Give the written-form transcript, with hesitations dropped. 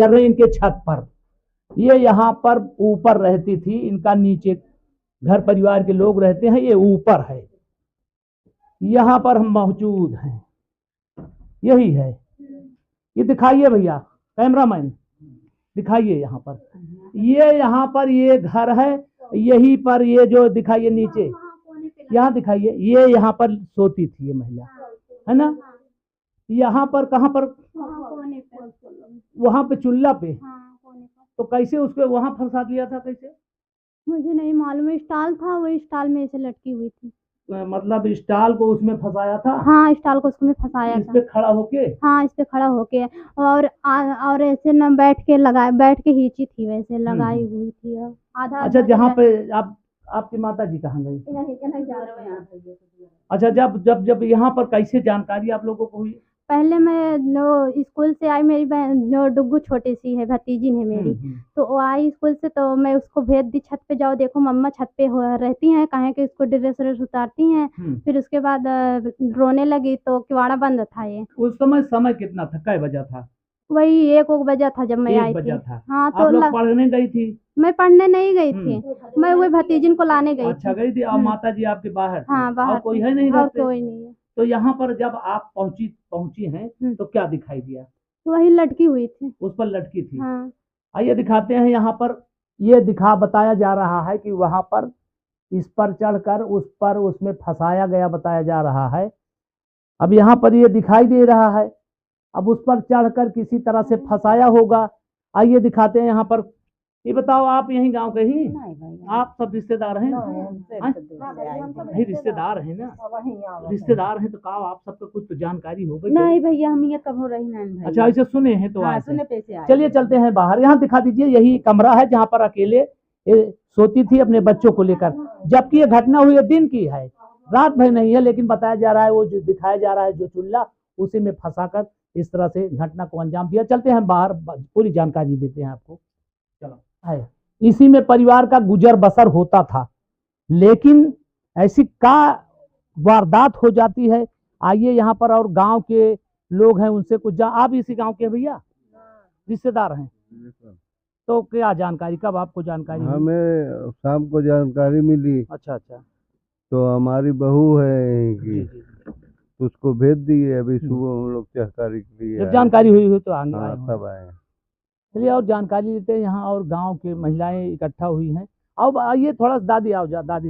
चल रही इनके छत पर। ये यहाँ पर ऊपर रहती थी, इनका नीचे घर परिवार के लोग रहते हैं, ये ऊपर है। यहाँ पर हम मौजूद हैं, यही है। ये दिखाइए भैया, कैमरामैन दिखाइए यहाँ पर। ये यहाँ पर ये घर है, यही पर ये जो दिखाइए नीचे, यहाँ दिखाइए, ये यहाँ पर सोती थी ये महिला, है ना। यहाँ पर कहाँ पर, वहाँ पे चूल्हा पे। तो कैसे उसको वहाँ फंसा दिया था, कैसे मुझे नहीं मालूम। स्टॉल था, वो स्टॉल में ऐसे लटकी हुई थी। मतलब स्टॉल को उसमें फंसाया था? हाँ, स्टॉल को उसमें फंसाया था। इस पे खड़ा होके? हाँ, इस पे खड़ा होके, और ऐसे न बैठ के हिंची थी, वैसे लगाई हुई थी आधा। अच्छा, जहाँ पे आपकी माता जी कहाँ गई? अच्छा, जब जब जब यहाँ पर कैसे जानकारी आप लोगों को हुई? पहले मैं स्कूल से आई, मेरी बहन डुग्गू छोटी सी है, भतीजी है मेरी। तो वो आई स्कूल से, तो मैं उसको भेज दी छत पे, जाओ देखो मम्मा छत पे रहती हैं, कहें कि इसको ड्रेस उतारती हैं। फिर उसके बाद रोने लगी तो किवाड़ा बंद था। ये उस समय कितना था, कै बजा था? वही 1 बजा था जब मैं आई थी। हाँ, तो आप लोग पढ़ने गई थी? मैं पढ़ने नहीं गई थी, मैं वही भतीजिन को लाने गई। अच्छा, गई थी। और माता जी आपके बाहर? हाँ, बाहर। और कोई है नहीं? और कोई नहीं है। तो यहाँ पर जब आप पहुंची हैं तो क्या दिखाई दिया? वही लटकी हुई थी, उस पर लटकी थी। हाँ। आइए दिखाते हैं। यहाँ पर ये बताया जा रहा है कि वहां पर इस पर चढ़कर उस पर उसमें फंसाया गया, बताया जा रहा है। अब यहाँ पर ये दिखाई दे रहा है, अब उस पर चढ़कर किसी तरह से फंसाया होगा। आइए दिखाते हैं यहाँ पर। ये बताओ, आप यहीं गांव के ही? आप सब रिश्तेदार हैं? नहीं, रिश्तेदार हैं ना। रिश्तेदार हैं तो कहा आप सबको कुछ तो जानकारी हो गई? नहीं भैया, हम ये कब हो रही नहीं। अच्छा, ऐसे सुने हैं तो सुने पैसे। चलिए चलते हैं बाहर। यहाँ दिखा दीजिए, यही कमरा है जहाँ पर अकेले सोती थी अपने बच्चों को लेकर। जबकि ये घटना हुई दिन की है, रात भर नहीं है, लेकिन बताया जा रहा है वो जो दिखाया जा रहा है जो चूल्हा, उसी में फंसाकर इस तरह से घटना को अंजाम दिया। चलते हैं बाहर, पूरी जानकारी देते हैं आपको। चलो, है इसी में परिवार का गुजर बसर होता था, लेकिन ऐसी का वारदात हो जाती है। आइए यहाँ पर, और गांव के लोग हैं उनसे कुछ आप इसी गांव के भैया रिश्तेदार हैं? तो क्या जानकारी, कब आपको जानकारी? हमें शाम को जानकारी मिली। अच्छा। तो हमारी बहू है कि उसको भेज दिए, अभी सुबह हम लोग जानकारी के लिए जब जानकारी हुई तो आगे तब आए। चलिए और जानकारी लेते हैं यहाँ। और गांव के महिलाएं इकट्ठा हुई हैं। अब आइए थोड़ा दादी आओ, दादी